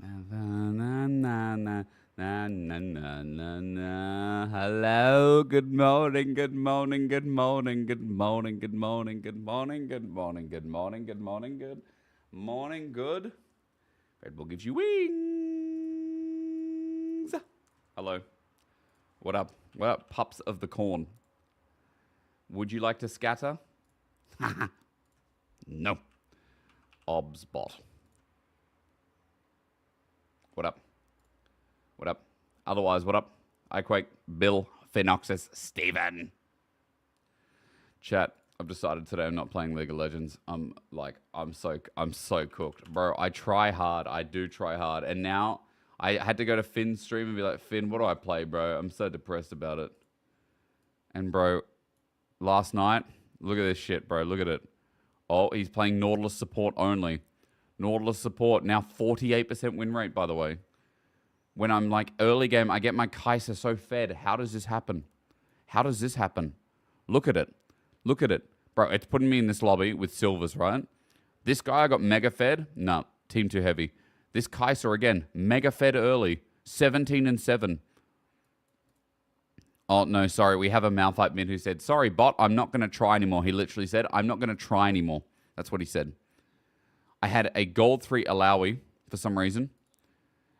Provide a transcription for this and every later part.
Na, na, na, na, na, na, na, na. Hello, good morning, good morning, good morning, good morning, good morning, good morning, good morning, good morning, good morning, good morning, good. Red Bull gives you wings. Hello. What up? What up, pups of the corn? Would you like to scatter? No. Obsbot. What up? What up? Otherwise, what up? I Quake, Bill, Phenoxis, Steven. Chat, I've decided today I'm not playing League of Legends. I'm so cooked. Bro, I try hard. I do try hard. And now I had to go to Finn's stream and be like, Finn, what do I play, bro? I'm so depressed about it. And bro, last night, look at this shit, bro. Look at it. Oh, he's playing Nautilus support only. Nautilus support, now 48% win rate, by the way. When I'm like early game, I get my Kai'Sa so fed. How does this happen? How does this happen? Look at it. Look at it. Bro, it's putting me in this lobby with silvers, right? This guy I got mega fed. No, team too heavy. This Kai'Sa again, mega fed early. 17 and 7. Oh, no, sorry. We have a Malphite mid who said, sorry, bot, I'm not going to try anymore. He literally said, I'm not going to try anymore. That's what he said. I had a gold 3 Alawi for some reason.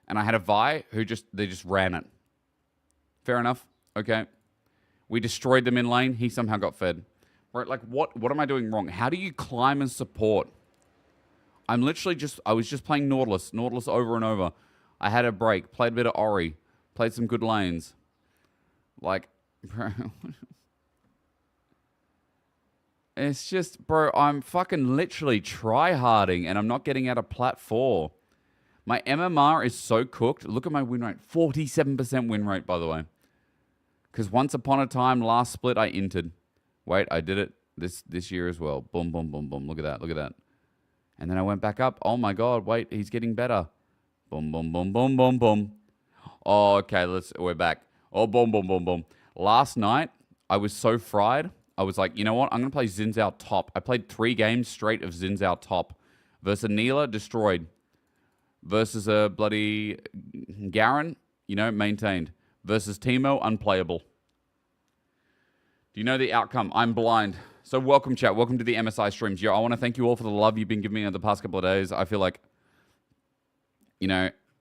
And I had a Vi who they just ran it. Fair enough. Okay. We destroyed them in lane. He somehow got fed. Right? Like, what am I doing wrong? How do you climb and support? I was just playing Nautilus over and over. I had a break, played a bit of Ori, played some good lanes. Like, bro. It's just, bro, I'm fucking literally try-harding and I'm not getting out of plat 4. My MMR is so cooked. Look at my win rate. 47% win rate, by the way. Because once upon a time, last split, I inted. Wait, I did it this year as well. Boom, boom, boom, boom. Look at that. Look at that. And then I went back up. Oh, my God. Wait, he's getting better. Boom, boom, boom, boom, boom, boom. Oh, okay. We're back. Oh, boom, boom, boom, boom. Last night, I was so fried. I was like, you know what? I'm going to play Xin Zhao top. I played 3 games straight of Xin Zhao top. Versus Neela, destroyed. Versus a bloody Garen, maintained. Versus Teemo, unplayable. Do you know the outcome? I'm blind. So welcome, chat. Welcome to the MSI streams. Yo, I want to thank you all for the love you've been giving me over the past couple of days. I feel like,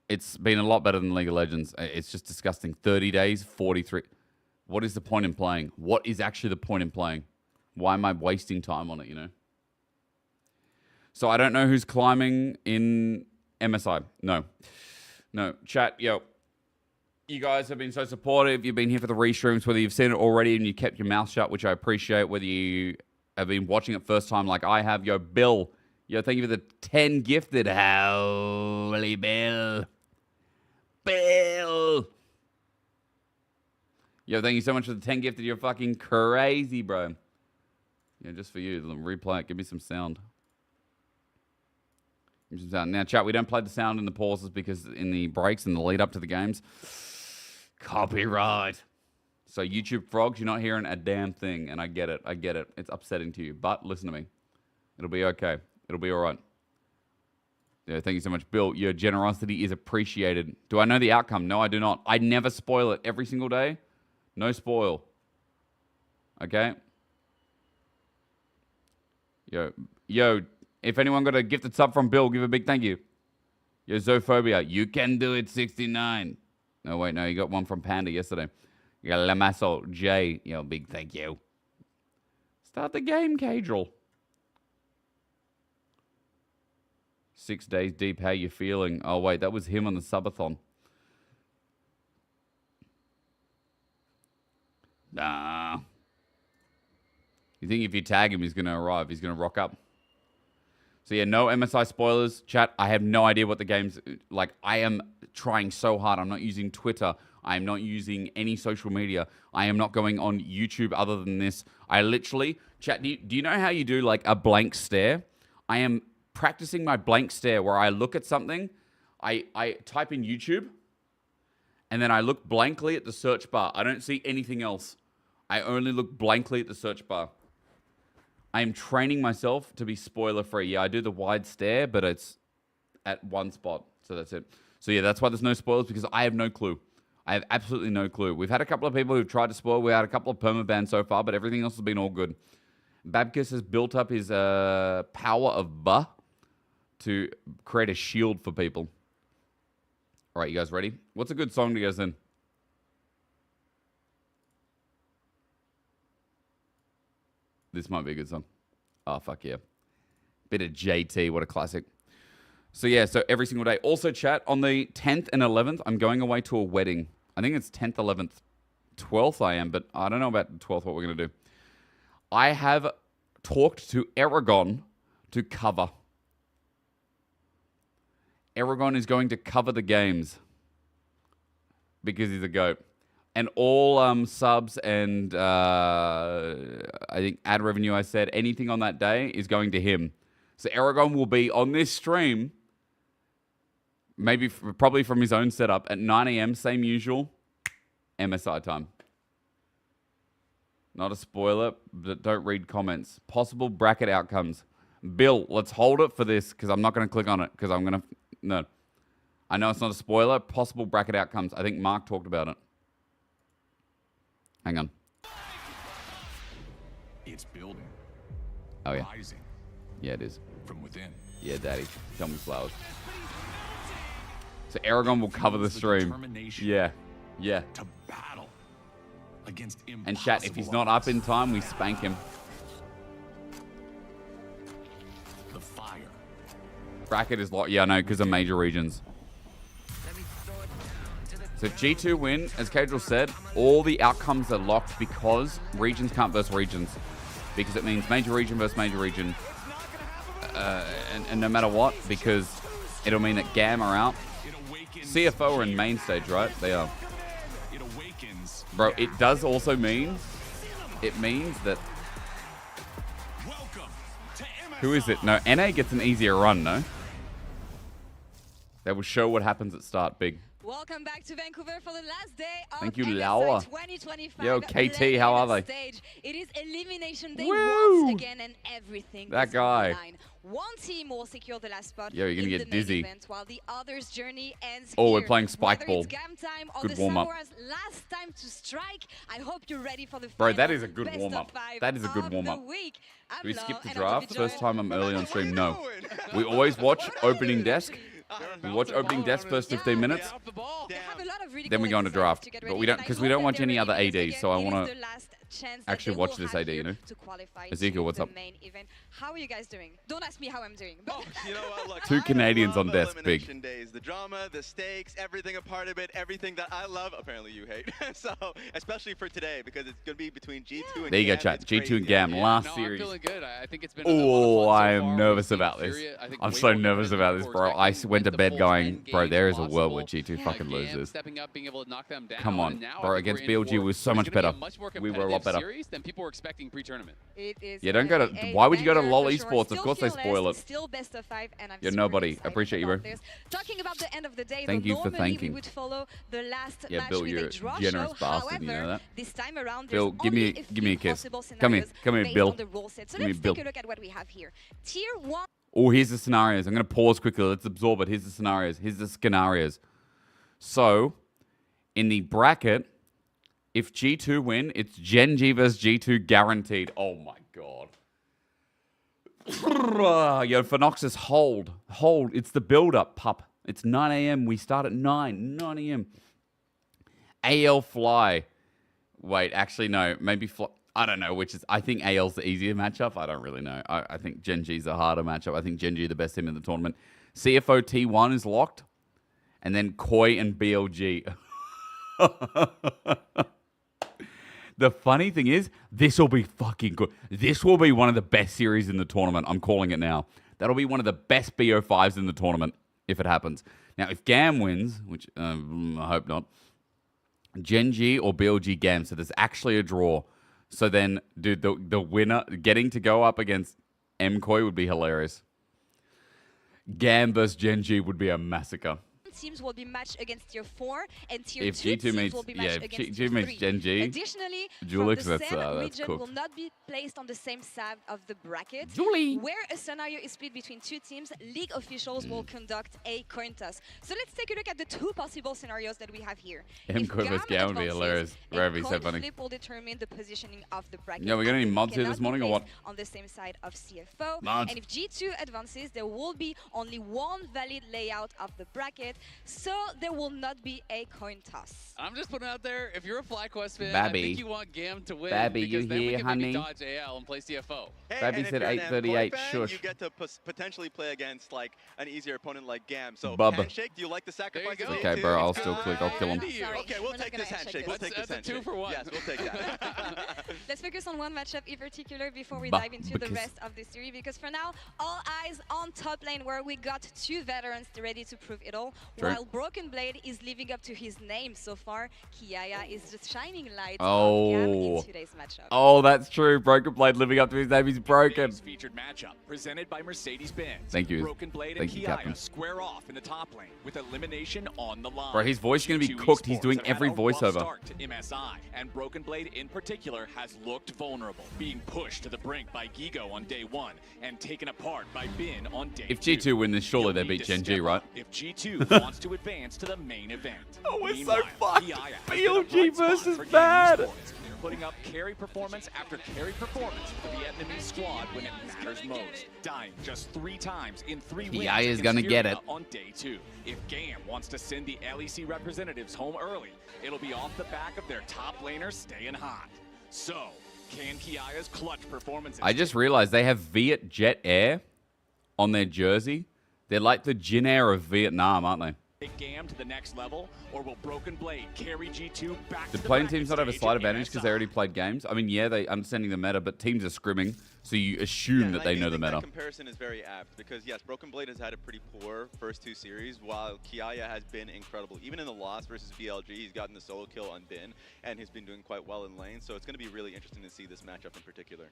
it's been a lot better than League of Legends. It's just disgusting. 30 days, 43... What is the point in playing? What is actually the point in playing? Why am I wasting time on it, So I don't know who's climbing in MSI. No. Chat, yo. You guys have been so supportive. You've been here for the restreams, whether you've seen it already and you kept your mouth shut, which I appreciate, whether you have been watching it first time like I have. Yo, Bill. Yo, thank you for the 10 gifted. Holy Bill. Bill. Yo, thank you so much for the 10 gifted. You're fucking crazy, bro. Yeah, just for you. Replay it. Give me some sound. Give me some sound. Now, chat, we don't play the sound in the pauses because in the breaks and the lead up to the games, copyright. So YouTube frogs, you're not hearing a damn thing. And I get it. It's upsetting to you. But listen to me. It'll be okay. It'll be all right. Yeah, thank you so much, Bill. Your generosity is appreciated. Do I know the outcome? No, I do not. I never spoil it every single day. No spoil. Okay? Yo, if anyone got a gifted sub from Bill, give a big thank you. Yo, Zophobia, you can do it, 69. No, wait, no, you got one from Panda yesterday. You got Lamasso J. Yo, big thank you. Start the game, Cadril. 6 days deep, how you feeling? Oh, wait, that was him on the subathon. Nah. You think if you tag him, he's going to arrive? He's going to rock up? So yeah, no MSI spoilers. Chat, I have no idea what the game's... Like, I am trying so hard. I'm not using Twitter. I am not using any social media. I am not going on YouTube other than this. I literally... Chat, do you know how you do, like, a blank stare? I am practicing my blank stare where I look at something, I type in YouTube, and then I look blankly at the search bar. I don't see anything else. I only look blankly at the search bar. I am training myself to be spoiler-free. Yeah, I do the wide stare, but it's at one spot. So that's it. So yeah, that's why there's no spoilers, because I have no clue. I have absolutely no clue. We've had a couple of people who've tried to spoil. We had a couple of permabans so far, but everything else has been all good. Babkus has built up his power of Ba to create a shield for people. All right, you guys ready? What's a good song to guys in? This might be a good song. Oh, fuck yeah. Bit of JT, what a classic. So yeah, so every single day. Also, chat, on the 10th and 11th, I'm going away to a wedding. I think it's 10th, 11th. 12th I am, but I don't know about the 12th, what we're going to do. I have talked to Aragon to cover. Aragon is going to cover the games because he's a GOAT. And all subs and I think ad revenue, I said, anything on that day is going to him. So Aragon will be on this stream, probably from his own setup, at 9 a.m., same usual, MSI time. Not a spoiler, but don't read comments. Possible bracket outcomes. Bill, let's hold it for this, because I'm not going to click on it, because I'm going to... No. I know it's not a spoiler. Possible bracket outcomes. I think Mark talked about it. Hang on. It's building. Oh, yeah. Rising. Yeah, it is. From within. Yeah, Daddy. Tell me flowers. So Aragon will cover the stream. Yeah. Yeah. To battle against impossible and chat, if he's not up in time, we spank him. The fire. Bracket is like, yeah, I know, because of major regions. So G2 win, as Cadril said, all the outcomes are locked because regions can't versus regions. Because it means major region versus major region. And no matter what, because it'll mean that GAM are out. CFO are in main stage, right? They are. Bro, it does also mean, it means that... Who is it? No, NA gets an easier run, no? They will show what happens at start big. Welcome back to Vancouver for the last day of Thank you, MSI Laura. 2025. Yo, KT, how are they? Stage. It is elimination day Woo! once again, and everything That is guy. on the line. One team will secure the last spot. Yo, you're gonna in get the main dizzy. event, while the other's journey ends Oh, we're here. playing spike Whether ball. It's GAM time or Good the warm-up. Samurais' last time to strike. I hope you're ready for the Bro, final that is a good best warm-up. of five That is a good of warm-up. the week. I'm Do we Lo, skip the and I'll draft? be First joined- time I'm early on stream? No. We always watch opening desk. We watch opening desk first 15 minutes. They have a lot of really Then cool we go into exercises draft. to get But ready, we don't, and I because we hope don't that watch they're any ready other because, ADs, so I again, it want is to the last chance that actually they watch will this have AD, you here know? to qualify Ezekiel, to what's the up? main event. How are you guys doing? Don't ask me how I'm doing. Oh, you know what? Look, Two I Canadians love on desk, big. elimination days. The drama, the stakes, everything a part of it, everything that I love, apparently you hate. So, especially for today, because it's going to be between G2 and There you go, GAM. chat. It's G2 and crazy. GAM, last No, series. I'm feeling good. I think it's been Oh, I am nervous We've seen about this. Fury, I think, I'm way so more nervous competitive about than this, we bro. were I expecting. went to The bed full going, 10 bro, games there is a world where possible. G2 fucking GAM loses. stepping up, being able to knock them down. Come on, And now bro, I think against we're in BLG for was so what's much gonna be better. a much more We were a lot competitive better. series than people were expecting pre-tournament. It is Yeah, don't go to... a Why would you go to banger LOL for sure. Esports? Of Still course they fearless, spoil it. Still best of five, and I'm You're super nobody. excited Appreciate you, about bro. this. Talking about the end of the day, Thank though, you for normally thanking. we would follow the last Yeah, match Bill, with you're a a draw generous show. bastard, you know However, that? this time around, Bill, there's give me- only give me a few kiss. possible Come here. scenarios Come here, based Bill. on the rule set. So Give me let's Bill. take a look at what we have here. Tier 1. Oh, here's the scenarios. I'm going to pause quickly. Let's absorb it. Here's the scenarios. Here's the scenarios. So, in the bracket, if G2 win, it's Gen G versus G2 guaranteed. Oh, my God. Yo, Phenoxys, hold. Hold. It's the build-up, pup. It's 9 a.m. We start at 9 a.m. AL Fly. Wait, actually, no. Maybe Fly. I don't know which is. I think AL's the easier matchup. I don't really know. I think Gen G's a harder matchup. I think Gen G the best team in the tournament. CFO T1 is locked. And then Koi and BLG. The funny thing is, this will be fucking good. This will be one of the best series in the tournament. I'm calling it now. That'll be one of the best BO5s in the tournament if it happens. Now, if GAM wins, which I hope not, Gen G or BLG GAM, so there's actually a draw. So then, dude, the winner, getting to go up against MKoi would be hilarious. GAM versus Gen G would be a massacre. teams will be matched against tier 4, and tier If 2 G2 teams meets, will be yeah, matched if against G2 tier meets 3. Gen G, Additionally, Julix, from the that's same cooked. region will not be placed on the same side of the bracket. Julie. Where a scenario is split between two teams, league officials will conduct a coin toss. So let's take a look at the two possible scenarios that we have here. M If Quiver's GAM gown would be advances, hilarious. a Ravi said coin funny. flip will determine the positioning of the bracket. Yeah, we got any and they mods here cannot this be morning or what? placed on the same side of CFO. Mods. And if G2 advances, there will be only one valid layout of the bracket, so there will not be a coin toss. I'm just putting out there, if you're a FlyQuest fan, I Babby. think you want GAM to win. Babby, because you then we here, can honey? maybe dodge AL and play CFO. Hey, Babby and if said you're an 8:38, MCOY fan, shush. you get to potentially play against like an easier opponent like GAM. So Bubba. handshake, do you like the sacrifice? go. of Okay, G2? bro, I'll still click. I'll kill him. Sorry, Okay, we're we'll not take gonna this handshake. handshake We'll this. take this That's a handshake. 2-for-1. Yes, we'll take that. Let's focus on one matchup in particular before we Bah, dive into the because- rest of the series, because for now, all eyes on top lane, where we got two veterans ready to prove it all. True. While Broken Blade is living up to his name so far, Kiaya is just shining light Oh. on GAM in today's matchup. Oh, that's true. Broken Blade living up to his name. He's broken. Today's featured matchup presented by Mercedes-Benz. Thank you. Broken Blade Thank and you, Captain. Kiaya square off in the top lane with elimination on the line. Bro, his voice is gonna be G2 cooked. He's Esports doing have had every a rough voiceover. start to MSI, and Broken Blade in particular has looked vulnerable, being pushed to the brink by Gigo on day 1 and taken apart by Bin on day 2. If G2 win this, surely You'll they need beat to Gen G, step right? up if G2 wants to advance to the main event. Oh, we're so Meanwhile, fucked. Kiaya has BLG been a bright spot versus for GAM bad. Esports, putting up carry performance after carry performance for the Vietnamese squad when it matters most, dying just 3 times in 3 wins. Kiaya is against gonna get Furia it. on day 2. If GAM wants to send the LEC representatives home early, it'll be off the back of their top laners staying hot. So, can Kiaya's clutch performances? I just realized they have Viet Jet Air on their jersey. They're like the Jin Air of Vietnam, aren't they? take GAM to the next level, or will Broken Blade carry G2 back Do to the playing bracket teams not have a stage slight at advantage because they MSI? already played games? I mean, yeah, they understanding the meta, but teams are scrimming, so you assume that they know the That meta. comparison is very apt because yes, Broken Blade has had a pretty poor first 2 series, while Kiaya has been incredible. Even in the loss versus BLG, he's gotten the solo kill on Bin, and he's been doing quite well in lane. So it's going to be really interesting to see this matchup in particular.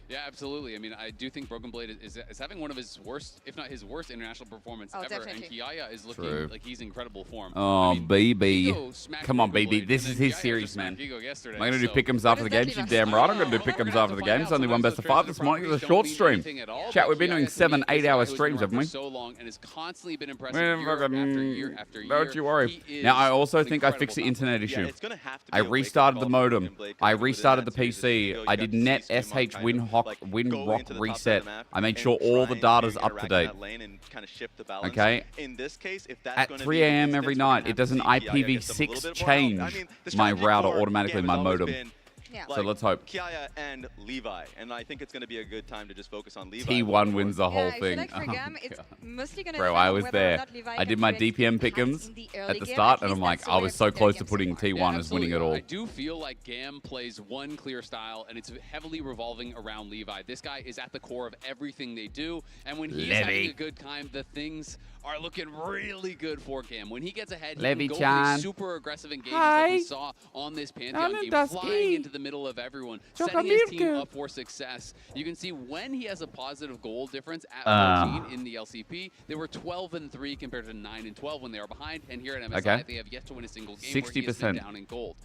Yeah, absolutely. I mean, I do think Broken Blade is having one of his worst, if not his worst, international performance ever. Definitely. And Kiaya is looking True. like he's in incredible form. Oh, I mean, BB. Gigo smacked Come on, Broken BB. Blade, This and is then his Giga series, just smacked man. Gigo yesterday, Am I going to do so- pick'ems after the does that games? leave You us? damn right. I'm going to do We're pick'ems gonna have after to the find games. out. Only one Sometimes best of those 5 this morning. It was a properties short don't stream. mean anything at all, Chat, but we've been doing Kiaya's 7, this 8 guy hour who's been streams, around haven't for we? so long and has constantly been impressive Man, year fucking- after year after year. Don't you worry. He Now, I is also an think I incredible fixed the top player. internet Yeah, issue. it's going to have to be I a wake-up restarted the call for Broken modem. Blade I coming within restarted that the series. PC. You I got did to see net Skumon SH kind of, like, win go rock into the top reset. side of the map I made and sure all try the and data's figure up to interact in date. that lane and kind of shift the balance. Okay. In this case, if that's At going to 3 be the a.m. instance, every we're gonna night, have it to does an see Kiaya get them a IPv6 little bit more help. change I mean, the my strategy router for automatically, GAM my has always modem. been, Yeah. So let's hope. Kiaya and Levi, and I think it's going to be a good time to just focus on Levi. T1 wins the whole I feel thing. like for Oh, GAM, it's God. mostly going to Bro, I was there. I did my DPM pick'ems at the start, and I'm like, I was so close to putting T1 as winning it all. I do feel like GAM plays one clear style, and it's heavily revolving around Levi. This guy is at the core of everything they do, and when he's having Levy. a good time, the things are looking really good for GAM. When he gets ahead, he Levy can go for Chan. these super aggressive engagements like we Hi. saw on this Pantheon Alan game, Dusky. flying into the middle of everyone, setting his team Chocolate. up for success. You can see when he has a positive goal difference at Ah. 14 in the LCP, they were 12-3 compared to 9-12 when they were behind, and here at MSI, Okay. they have yet to win a single game where he has 60%. been down in gold.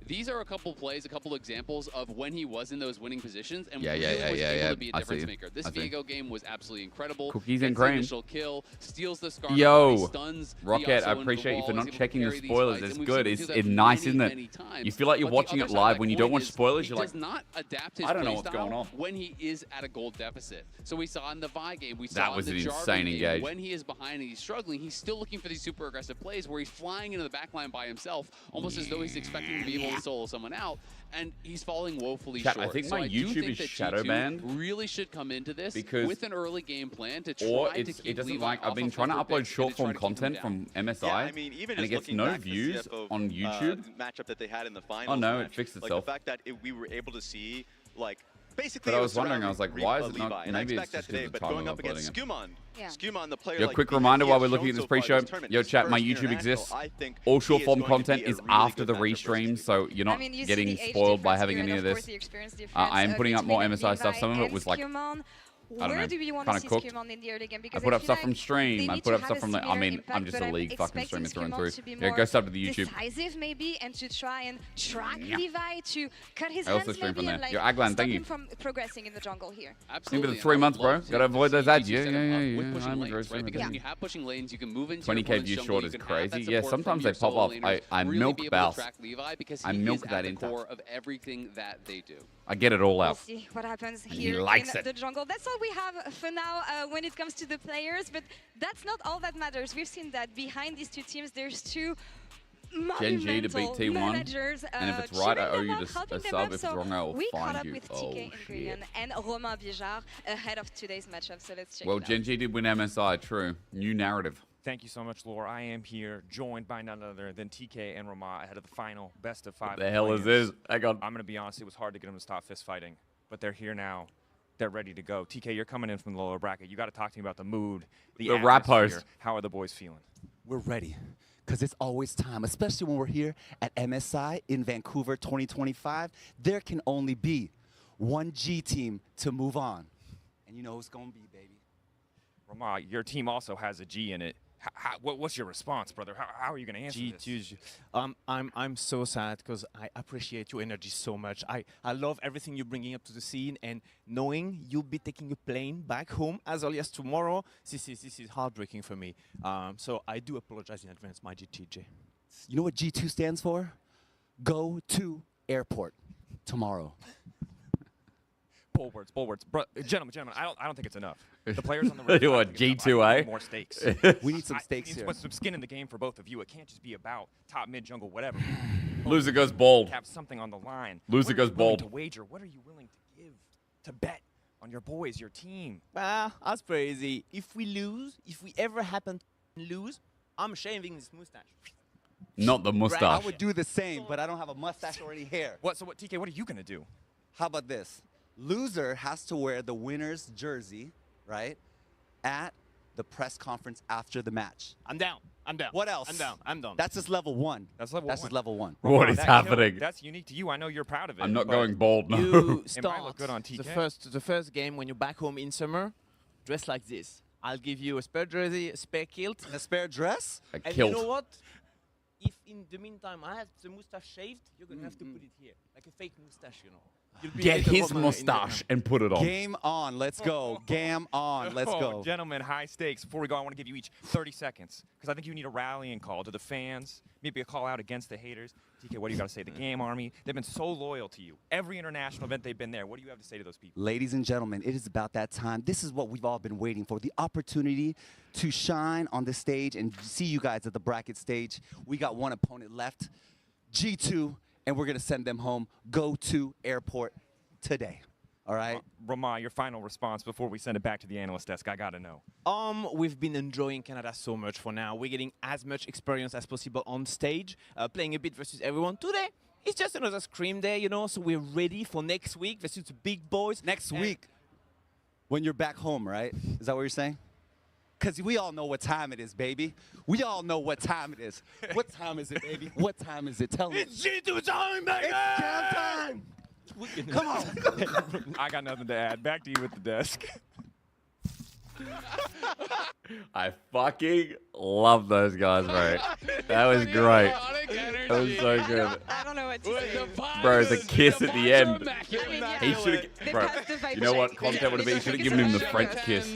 These are a couple plays, a couple examples of when he was in those winning positions and Yeah, really yeah, was yeah, able yeah. to be a I difference see. maker. This I see. Viego game was absolutely incredible. Cookies Gets and the cream. initial kill, steals the Scar. Yo, stuns the Rocket, Yasuo I into the appreciate you for wall, not is able to checking the carry these spoilers. fights, It's and we've good. seen him It's do that nice, many, isn't it? many times. You feel like you're But the watching other it side of live that when you don't coin watch is spoilers. he You're like, does not adapt his I don't know play what's style going on. when he is at a gold deficit. So we saw in the Vi game, we That saw was in the an Jarvan insane game, engage. when he is behind and he's struggling, he's still looking for these super aggressive plays where he's flying into the backline by himself, almost as though he's expecting to be able to solo someone out, and he's falling woefully Chat, short. I think so my I do YouTube think is that shadow G2 banned really should come into this because- with an early game plan to try or to it's, keep it doesn't Levi like. I've off been of trying to Clifford upload Bits and short to try form to keep him content down. from MSI, Yeah, I mean, even and it just gets looking no back to views CFO, on YouTube. Matchup that they had in the finals. Oh, no, it match. fixed Like itself. the fact that we were able to see like. Basically, But I it was wondering, I was surrounding like, why is it Levi, not- and I maybe expect it's that just 'cause today, of the but time going I'm up against uploading Skumon, Yeah. Skumon, the player Yo, like quick he reminder has while we're shown looking at this so far pre-show. this tournament, Yo, his chat, my first YouTube international, exists. I think All he short is form going to content be a is really after good the matchup versus restreams, Levi. so you're not I mean, you see getting the age spoiled by difference having here, any and of of course this. the experience I'm difference, putting up more between MSI stuff. Levi Some of it and was like Skumon. I don't know. Where do you want to Kinda see cooked. Screamon in the early game? I Because put I up feel stuff like from they stream. I need put to up have stuff a from the. I similar mean, I'm impact, just but a league fucking expecting streamer through and through. Screamon to be Yeah, more go sub to the YouTube. decisive maybe, and to try and track Yeah. Levi to cut his I also hands stream maybe from there. and like Yo, Aglan, stop thank him you. from progressing in the jungle here. Absolutely. the and 3 I would months, bro. love to Gotta avoid see those ads. GT Yeah, set him yeah, up yeah, with yeah. pushing I'm a lanes, great right? streamer. Because Yeah. when you have pushing lanes, you can move into your 20k opponent's views jungle, short you is can have crazy. that Yeah, support sometimes from they your pop solo off. laners, I really milk be able Balf. to track Levi because I he milk is that at the intact. core of everything that they do. I get it all We'll out. see what happens he here likes in it. the jungle. That's all we have for now when it comes to the players, but that's not all that matters. We've seen that behind these two teams, there's two Gen G to beat monumental T1, managers, and if it's right, I owe cheering you them up, a helping them sub. up. If it's So wrong, I will we caught find up you. with Oh, TK shit. and Romain Bijard ahead of today's matchup, so let's check Well, it out. Gen G did win MSI, true. New narrative. Thank you so much, Lore. I am here, joined by none other than TK and Rama ahead of the final best of 5. What the hell is this? Hang on. I'm going to be honest, it was hard to get them to stop fist fighting, but they're here now. They're ready to go. TK, you're coming in from the lower bracket. You got to talk to me about the mood, the rap atmosphere. host. How are the boys feeling? We're ready, because it's always time, especially when we're here at MSI in Vancouver 2025. There can only be one G team to move on. And you know who it's going to be, baby. Rama, your team also has a G in it. What's your response, brother? How are you going to answer this? I'm so sad because I appreciate your energy so much. I love everything you're bringing up to the scene, and knowing you'll be taking a plane back home as early as tomorrow, this is heartbreaking for me. So I do apologize in advance, my GTJ. You know what G2 stands for? Go to airport tomorrow. Bulwarks. Gentlemen, I don't think it's enough. The players on the You road. want G2A? More stakes. We need some stakes We need here. to put some skin in the game for both of you. It can't just be about top, mid, jungle, whatever. Loser goes bald. Have something on the line. Loser What are goes you willing bald. to wager? What are you willing to give, to bet on your boys, your team? That's pretty easy. If we ever happen to lose, I'm shaving this mustache. Not the I mustache. would do the same, but I don't have a mustache or any hair. TK, what are you going to do? How about this? Loser has to wear the winner's jersey, right, at the press conference after the match. I'm down. What else? I'm done. That's just level 1. That's level That's one. just level 1. What Rama, is that- you know, happening? that's unique to you. I know you're proud of it. I'm not but going bald now. You It might look good on the TK. first game when you're back home in summer, dress like this. I'll give you a spare jersey, a spare kilt. A spare dress? A And kilt. you know what? If in the meantime I have the mustache shaved, you're gonna have to put it here, like a fake mustache, you know. You'll be Get later his Roma in the- mustache and put it on. Game on. Let's go. Gam on. Let's go. Gentlemen, high stakes. Before we go, I want to give you each 30 seconds because I think you need a rallying call to the fans, maybe a call out against the haters. TK, what do you got to say? The Game Army, they've been so loyal to you. Every international event they've been there. What do you have to say to those people? Ladies and gentlemen, it is about that time. This is what we've all been waiting for, the opportunity to shine on the stage and see you guys at the bracket stage. We got one opponent left, G2, and we're going to send them home. Go to airport today. All right? Rama, your final response before we send it back to the analyst desk. I got to know. We've been enjoying Canada so much for now. We're getting as much experience as possible on stage, playing a bit versus everyone. Today, it's just another Scream day, you know, so we're ready for next week versus the big boys. Next And week, when you're back home, right? Is that what you're saying? Because we all know what time it is, baby. We all know what time it is. What time is it, baby? What time is it? Tell me. It's G2 time, baby! It's jam time! Come on. I got nothing to add. Back to you at the desk. I fucking love those guys, bro. That was great. That was so good. I don't know what to say. Bro, the kiss at the end. I mean, yeah, He should they have, bro. passed the vibe You know what check. content would have been? He should have given him the French kiss.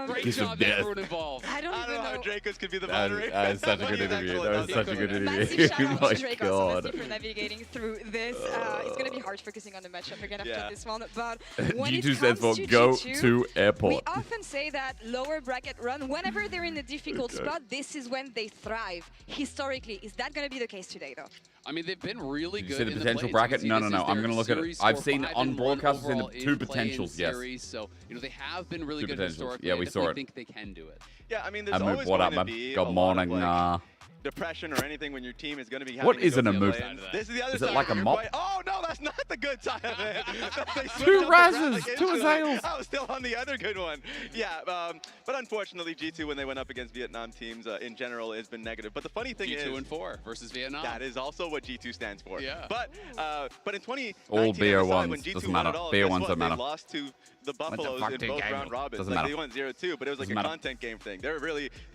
Great Kiss of job to death. everyone involved. I don't I don't even know how know. Dracos could be the That moderator. was such a What good do you think? interview. That was such a good interview. Massive shout Oh out my to Dracos, god. honestly, for navigating through this. It's going to be hard focusing on the matchup again after Yeah. this one. But when G2 it stands for comes to go G2, to we airport. often say that lower bracket run, whenever they're in a difficult spot, this is when they thrive. Historically, is that going to be the case today, though? I mean, they've been really Did you good see the in potential plays. bracket? You can No, see no, this no. is I'm gonna their look at it. series I've score seen 5 on and 1 broadcast, I've seen the overall two in play-in potentials, yes. series, so you know they have been really Two good potentials. historically. Yeah, we I saw definitely it. think they can do it. Yeah, I mean, I there's moved always what going up, to man. be Good a lot of, morning. like, depression or anything when your team is going to be having What to is go an to the emote? lanes. This is the other Is it side. like a You're mop? right. Oh no, that's not the good side of it. They switched Two up the Razes, graphic two instantly. Azales. I was still on the other good one. Yeah, but unfortunately, G2 when they went up against Vietnam teams in general has been negative. But the funny thing is, G2 and 4 versus Vietnam. that is also what G2 stands for. Yeah. But in 2019, All BO1s, when G2 doesn't won matter. it all, BO1s guess what? don't matter. They lost to the Buffaloes fuck in did both game round robins. Doesn't Like matter. they went 0-2, but it was like Doesn't a matter. content game thing. They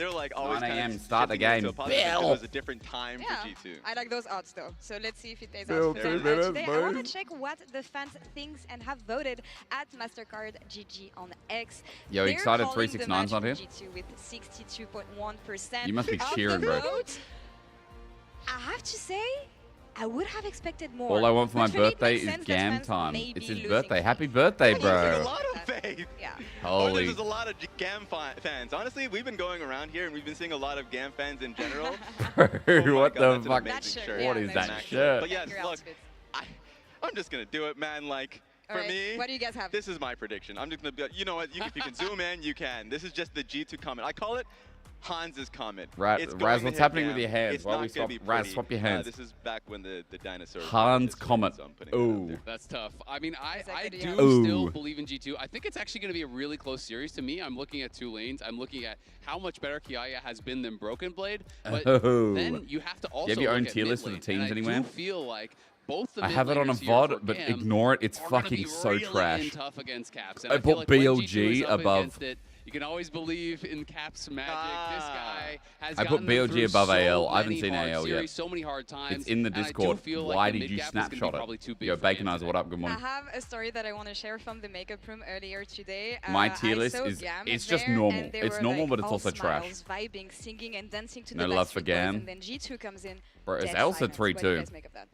were like always 9 kind a.m. of start the shifting it to game. a positive because Bill. it was a different time Yeah, for G2. I like those odds though. So let's see if it pays Bill, off for 3 them minutes, today. I want boys. to check what the fans think and have voted at MasterCard GG on X. Yo, They're excited calling the 369's not match here? for G2 with 62.1%. You must be of cheering, the bro. vote. I have to say, I would have expected more. All I want for my But for me, it birthday makes is sense that GAM fans time. may It's be his losing birthday. faith. Happy birthday, Losing a bro. lot of faith. Yeah. Or Holy. there's a lot of GAM fans. Honestly, we've been going around here and we've been seeing a lot of GAM fans in general. Bro, Oh my what God, the that's an fuck? amazing That shirt, shirt. yeah, What is nice that shirt. shirt? But yes, Your look, outfit. I'm just gonna do it, man. Like All for right, me, what do you guys have? this is my prediction. I'm just gonna be like, you know what? If you can zoom in, you can. This is just the G2 comment. I call it Hans's comment. Right, It's Raz, going to what's hit happening GAM. with your hands? It's Why not we gonna swap? be Raz, pretty. swap your hands. This is back when the dinosaurs. Hans existed, comment. so I'm putting it out Ooh. there. That's tough. I mean, I Exactly, do yeah. Ooh. still believe in G2. I think it's actually going to be a really close series to me. I'm looking at 2 lanes. I'm looking at how much better Kiaya has been than Broken Blade. But Oh. then you have to also have your look own at tier mid list for the lane. teams And anywhere? I do feel like both the I mid have it on a laners here VOD, for but GAM ignore it. It's are gonna fucking be so really trash. tough against Caps. And I feel put like when BLG G2 is up above- against it, you can always believe in Caps' magic. This guy has I put gotten them BLG through above so AL. I haven't many seen hard AL yet. series, so many hard times. It's in the and I do Discord. feel like Why the did you mid-gap is gonna be snapshot probably too it? big Yo, for GAM Baconizer, today. what up? Good I morning. have a story that I want to share from the makeup room earlier today. My tier I list saw is- GAM it's just there, normal. and they It's were, normal, like, but it's all also trash. smiles, vibing, singing, and dancing to No the love for Backstreet Boys, GAM. and then G2 comes in. Bro, it's dead Elsa silence. What do you 3-2. guys make of that?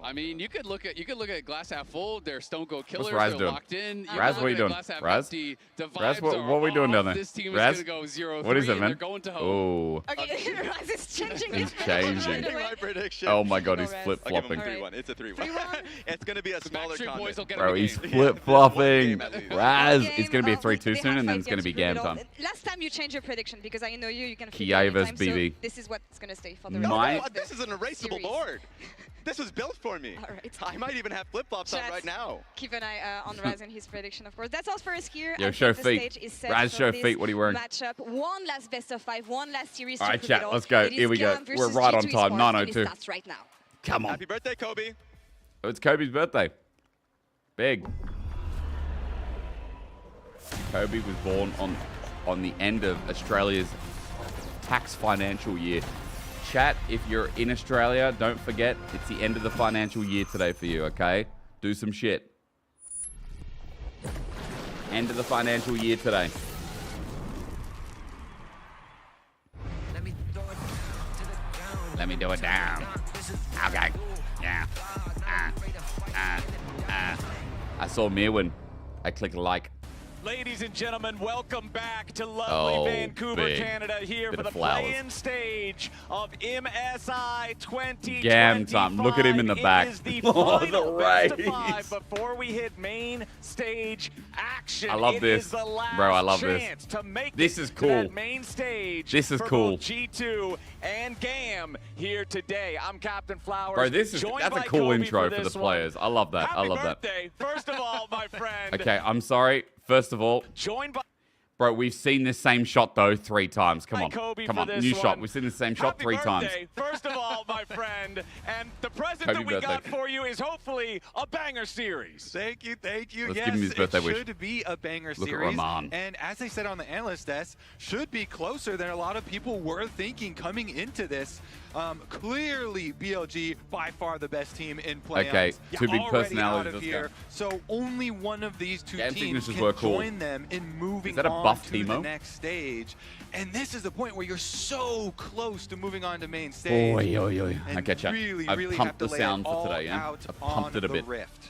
I mean, you could look at glass half full. They're Stone Cold Killers. Raz They're doing? locked in. You Raz, look what are you at doing? glass half Raz? empty. The Raz, vibes what are are we doing down off. there? This team Raz? is going to go 0-3, What is it, and man? they're going to home. Oh. Okay, Raz is changing He's his changing. prediction right away. My prediction. Oh my god, he's Raz. flip I'll give him flopping. a 3-1. It's a 3-1. It's going to be a The smaller Backstreet Boys will comment. get Bro, him a he's game. flip flopping. One game at least. Raz, One it's gonna be a game, 3-2 they soon, have and then 5 it's gonna games be to prove GAM it all. time. Last time you changed your prediction because I know you can flip Kiai it versus anytime, so BB. this is what's gonna stay for the No, My- rest no, of the this is an erasable series. board. This was built for me. All right. I might even have flip-flops on Chat. right now. Keep an eye on Raz and his prediction, of course. That's all for us here. Yo, I show think the feet. stage is set Raz, for show this feet. What are you wearing? Matchup. One last best of 5, one last series. All to right, prove chat, it all. let's go. It is Here we go. GAM We're versus right on G2 time, Esports, 9:02. and it starts right now. Come on. Happy birthday, Kobe. Oh, it's Kobe's birthday. Big. Kobe was born on the end of Australia's tax financial year. Chat, if you're in Australia, don't forget it's the end of the financial year today for you, okay? Do some shit. End of the financial year today. Let me do it down. Okay. Yeah. I saw Mirwin. I clicked like. Ladies and gentlemen, welcome back to lovely Oh, Vancouver, big. Canada, here Bit for of the flowers. play-in stage of MSI 2025. GAM time. Look at him in the back. It is the Oh, the final best of race. 5 before we hit main stage action. I love It this. is the last Bro, I love this. chance to make This it is to cool. that main stage. This is for cool. both G2 and GAM here today. I'm Captain Flowers. Bro, that's joined a by cool Kobe intro for the this one. players. I love that. Happy I love that. birthday, first of all, my friend. Okay, I'm sorry. First of all, Joined by bro, we've seen this same shot though 3 times. Come on. Kobe Come for on. this New shot. one. We've seen the same shot Happy 3 times. birthday, first of all, my friend. And the present Happy that we birthday. got for you is hopefully a banger series. Thank you, thank you. Let's yes, give him his birthday it wish. should be a banger Look at series. Rahman. And as they said on the analyst desk, should be closer than a lot of people were thinking coming into this. Clearly, BLG by far the best team in play. Okay, two big already personalities, out of let's here. go. So only one of these two Game teams signatures can were cool. join them in moving that a on buff to the Teemo? next stage. And this is the point where you're so close to moving on to main stage. Oi, oi, oi. And Okay, chat. really, I've really pumped have to the lay sound it for all today, yeah? out I've pumped on it a the bit. Rift.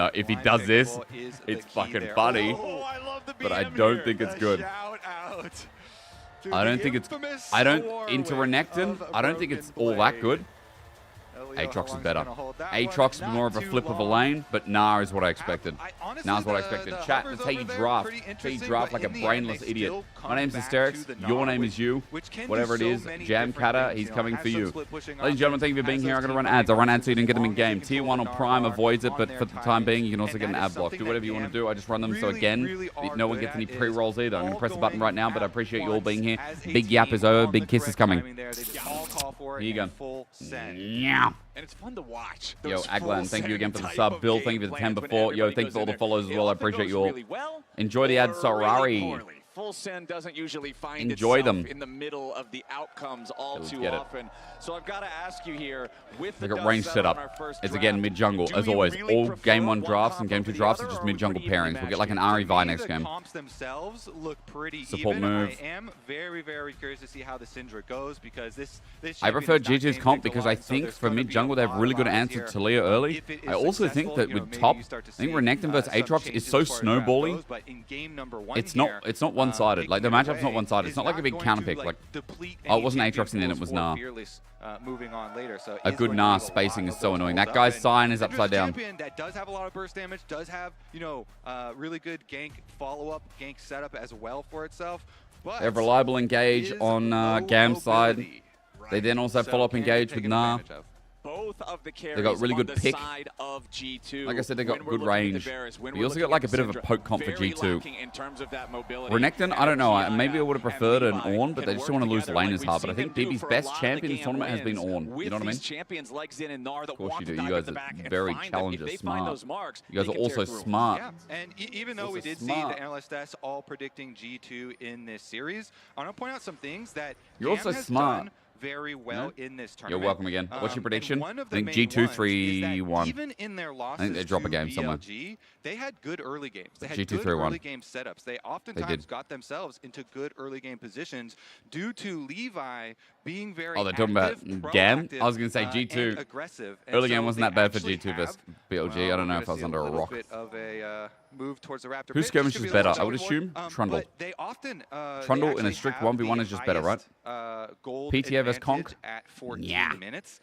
No, if he Line does this, pickable is the it's key fucking there. funny. Oh, I love the But I BM don't here. think it's The good. Shout out to I don't the think it's. infamous I don't War into Wing Renekton. of I don't think Broken it's all that Blade. good. Aatrox is better. Aatrox is more of a flip of a lane, but Gnar is what I expected. Gnar's what I expected. Chat, that's how you draft. That's how you draft like a brainless idiot. My name's Hysterics. Your name is you. Whatever it is, Jam Kata, he's coming for you. Ladies and gentlemen, thank you for being here. I'm going to run ads. I'll run ads so you don't get them in game. Tier 1 or Prime avoids it, but for the time being, you can also get an ad block. Do whatever you want to do. I just run them so again, no one gets any pre-rolls either. I'm going to press the button right now, but I appreciate you all being here. Big yap is over. Big kiss is coming. Here you go. Yeah. And it's fun to watch. Yo, Aglan, thank you again for the sub. Bill, thank you for the 10 before. Yo, thank you for all the follows as well. I appreciate you all. Enjoy the ad, Sorari. Full send doesn't usually find Enjoy itself them. in the middle of the outcomes all too get it. often. So I've got to ask you here, with the Look at range setup. It's again mid-jungle, as always. All Game 1 drafts and Game 2 drafts are just mid-jungle pairings. We'll get like an Ari Vi next game. Comps themselves look pretty Support even. move. I am very, very curious to see how the Syndra goes because this I prefer champion is G2's not comp getting because I picked a lot, so think there's for gonna be mid-jungle a they have lot really of good odds answer here. Talia early. If it is I also think successful, that you know, with maybe top, you start to I think see, Renekton versus some Aatrox is changes so as far as draft snowbally. goes, but in game number 1 It's here, not one-sided. Like the taking matchup's not one-sided. It's not like a big going counter to, pick. Like deplete oh, it any wasn't champion Aatrox and then it pools was for Gnar. Fearless, moving on later. So A it's good going to Gnar leave a spacing lot is of so those annoying. holes That up, guy's and sign is Syndra's upside down. champion that does have a lot of burst damage, does have, you know, really good gank follow-up, gank setup as well for itself. But They have reliable engage on GAM side. They then also have follow-up engage with Gnar. Both of the carries They got really on good the pick. side of G2. Like I said, they got When we're good looking at range. the Varus, when But we're you also looking get like at a bit of a Syndra, poke comp for very G2. lacking in terms of that mobility. Renekton, I don't know. Maybe I would have preferred an Ornn, but they just don't want to lose together lane like as we've hard. But I seen think them do BB's for a best lot of champion the this tournament has been GAM Ornn. wins. You know what I mean? With these champions like Xin and Gnar that Of course want you to do. You dive guys at the are back and very find them. challenger, If they find smart. those marks, You guys they are can tear also through 'em. smart. Yeah, and even though Also we did smart. see the analyst desk all predicting G2 in this series, I want to point out some things that You're GAM also has smart. done very well in this You're tournament. welcome again. What's your And prediction? one of I the think main G2 ones is that 3-1. even in their losses I think they drop a to game somewhere. BLG, they had good early games. They had G2 good 3-1. early game setups. They oftentimes got themselves into good early game positions due to Levi being very Oh, they're talking about active, GAM? proactive, I was going to say and G2. aggressive. And Early so game wasn't they that bad for actually G2 versus have, BLG. I don't know we're if I was gonna see under a little rock. bit of a move towards the Raptor Who pit. skirmish This could is be a better? little I would challenging, assume Trundle. But they often Trundle they in a actually strict have 1v1 the is just better, right? highest, gold PTA versus Conk? advantage at 14 Yeah. minutes.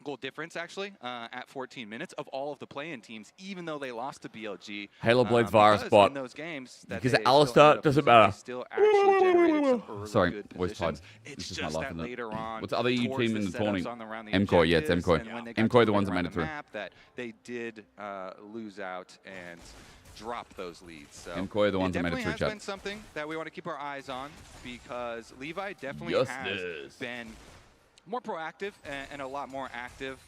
Goal difference, actually, at 14 minutes of all of the play-in teams, even though they lost to BLG. Halo Blades Virus because bot. in those games that Because they still Alistar ended up doesn't losing, they matter. still actually generated some early Sorry, good voice tied. positions. It's It's just just my life, that isn't it? later on, What's the other EU towards team the in the setups tourney? on around the MCOY, yeah, it's objectives, MCOY. and when they got MCOY to the ones that around made it the through. map, that they did lose out and drop those leads. So MCOY the ones that made it definitely through, has chat. been something that we want to keep our eyes on because Levi definitely Yes, has yes. been more proactive and a lot more active,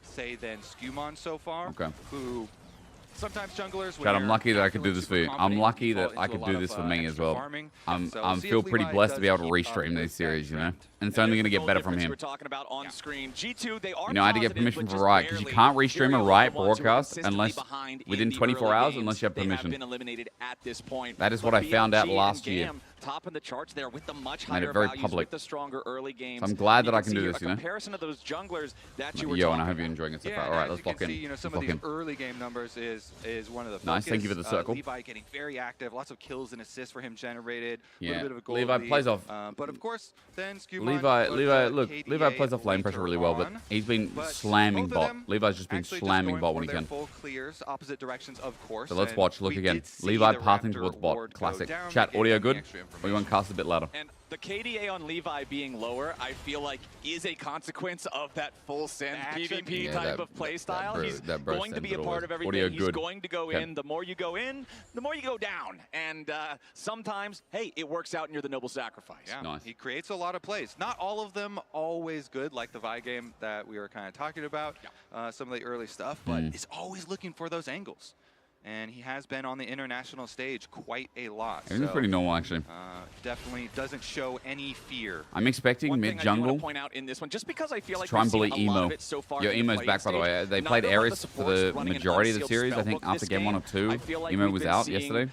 say, than Skumon so far. Okay. Who sometimes junglers. when Chad, I'm they're lucky that I not could do feeling this for super you. I'm confident, lucky you that fall I into could a do lot this of, for me as extra well. farming. I'm So I'm see feel if pretty Levi blessed to be does able to keep up restream with these series, you know? trend. And it's only going to get Goal better from difference here. We're talking about on screen. G2, they are You know, I had to get positive, permission but from just Riot because you barely. can't restream Here a are Riot the ones who are broadcast consistently unless behind within in the 24 early hours games. unless you have They permission. been eliminated at this point. That is But what I found out BLG last and year. GAM, top of the charts there with the much Made it higher very values, public. with the stronger early games. So I'm glad that You I can see do a this, you know? comparison of those junglers that you were Yo, and I talking hope you're about. enjoying it so Yeah, far. and All right, as let's you can lock in. see, you know, some Let's of lock these in. early game numbers is one of the Nice, thank you for focus. the circle. Levi getting very active, lots of kills and assists for him generated. A Yeah, little bit of a goal Levi lead. plays off. But of course, then Skumon Levi, goes Levi, to look, KDA Levi plays off lane pressure really well, but later he's been on. But slamming both of bot. them Levi's just been actually slamming going bot for when he their can. full clears, opposite directions, of course. So let's and watch. Look we again. did see Levi the pathing Raptor towards bot. ward go Classic. down, Chat, getting audio the good? extra Or you want to cast a bit louder? And the KDA on Levi being lower, I feel like is a consequence of that full send PvP Yeah, type that- of play that style. bro- He's that bro going to sends be a it part always. of everything. Audio He's good. going to go Okay. in. The more you go in, the more you go down. And sometimes, hey, it works out and you're the noble sacrifice. Yeah, Nice. he creates a lot of plays. Not all of them always good, like the Vi game that we were kind of talking about, some of the early stuff, but is always looking for those angles. And he has been on the international stage quite a lot. Everything's pretty normal, actually. Definitely doesn't show any fear. I'm expecting One mid thing I do want jungle. to point out in this one, just because I feel like Try and we've seen bully a lot Emo. of it so far Yo, in the Emo's back, by the playing way. stage. They Neither played of the Ares for supports the running an majority of the unsealed series. I spellbook think after this game 1 or game. 2, I feel like Emo we've was been out seeing yesterday.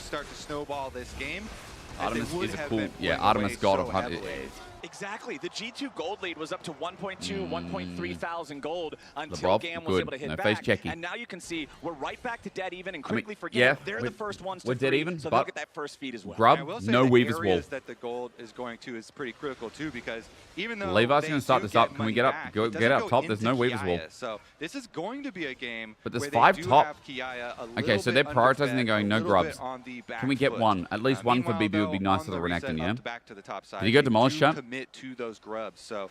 start to snowball this game. as they Artemis would is a have cool, been yeah, pulling Artemis away God so of Hunt. heavily. Exactly. The G2 gold lead was up to 1.2, 1.3 thousand gold until LeBron, GAM was good. able to hit No back. face checking. And now you can see we're right back to dead even and I mean, quickly forget yeah, they're the first ones to we're dead free, even, so but they'll get that first feed as well. Grub, I will say no the Weaver's Wall. areas that the gold is going to is pretty critical too, because even though Levi's they going to start do this up. get Can we money get up? back, Go, it get doesn't up go top. There's no into Weaver's Wall. Kiaya. So this is going to be a game But there's where 5 they do top. have Kiaya a Okay, little so they're bit prioritizing. underfed, They're going a no little bit grubs. on the back Can we get foot. one? At least one for Meanwhile, BB would be though, nice on for the reset Renekton, yeah? up back to the top side, Did you go they demolish do shop? commit to those grubs. So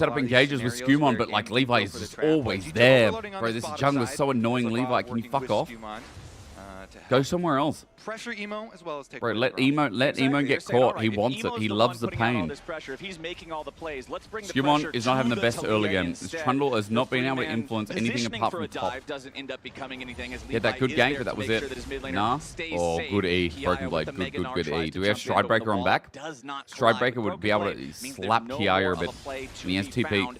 set up lot of these engages with scenarios Skumon, where but like Game can Levi go is for the just trap, but always G2 there. overloading on Bro, his this bottom jungler's side. so annoying, Looks like Levi. Can you working fuck with off? Skumon, to Go help somewhere else. pressure Emo as well as take Bro, away let the bronze. Emo Exactly. get They're saying, caught. all right, He if wants it. Emo's He the loves one the putting out all pain. this pressure, if he's making all the plays, let's bring the Skumon pressure is not to having the the best early Taliyah game. instead. Trundle has The not been able to three-man influence anything positioning apart for from a top. dive doesn't end up becoming anything as He had that Levi good is gank, there but that to was make it. sure that his mid laner Nah. stays Oh, safe. good E. Kiaya Broken with Blade. the Good, Mega good, Gnar good tries E. to Do we have jump in, but when the Stridebreaker on wall back? does not collide, Stridebreaker would be able Broken to Blade means slap there's no Kiaya more a of bit. a play to He has be TP. found.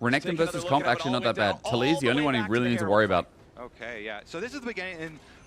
Renekton Take versus another Comp, look at it, actually all not the way that bad. down, all Taliyah's the the only way one you back to really the need to Herald worry fight. about. Okay, yeah. So this is the beginning, and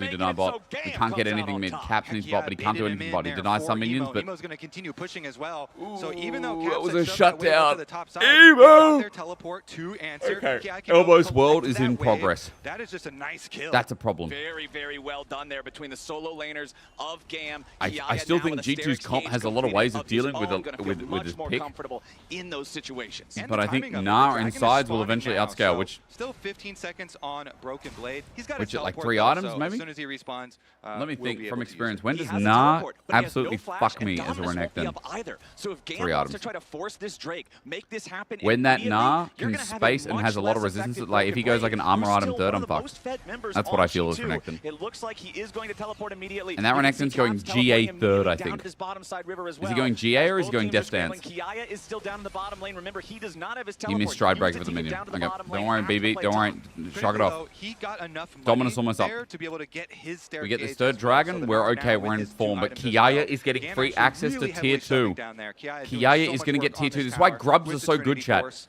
difficulty, deny bot. He can't get anything mid. Caps in his bot, but he can't do anything bot. He denies some minions, but... Emo's going to continue pushing as well. So even though that Caps was had a shoved that wave up shutdown. to the top side, Emo! he got their teleport to answer. Okay. Ki can go Elbows collect World is that in wave. progress. That is just a nice kill. That's a problem. Very, very well done there between the solo laners of GAM. I still think G2's comp has a lot of ways of dealing with his more pick. comfortable in those situations. And But the I think timing of it, Gnar Dragon and is Sides will spawning eventually now, outscale, so which... Still 15 seconds on Broken Blade. He's got Which his is like teleport 3 though, items, so maybe? As soon as he respawns, Let me we'll think be from able to use experience. it. When He does has a Gnar teleport, but he has absolutely no flash, fuck and me as a Dominus won't be Renekton? up either. So if GAM 3 wants to items. try to force this Drake, make this happen When that immediately, Gnar you're can gonna have a space and much has a lot of less resistance, effective like if he goes like an Broken armor Blade, item who's third, still I'm one of the fucked. most fed members That's what on I feel as G2. Renekton. It looks like he is going to teleport immediately. And that You can see Renekton's going Caps GA teleporting third, immediately I down think. this bottom side river as Is he well. going GA or As is he both going teams are Death scrambling, Dance? Kiaya is still down in the bottom lane. Remember, he does not have his He teleport. missed Stride Use Breaker it for to the get minion. down to the Okay, bottom don't lane worry, after BB. play Don't worry. time. Shrug it Critically, off. though, he got enough money Dominus almost up. there to be able to get his stair We get this gauge third as well, so dragon, that we're now okay, with we're in his 2 form. But items as Kiaya well, is getting GAM free actually access to really tier heavily 2. stepping down there. Kiaya doing Kiaya so is much going to work get tier on 2. this This is why tower Grubs with are the so good, Trinity chat. Force.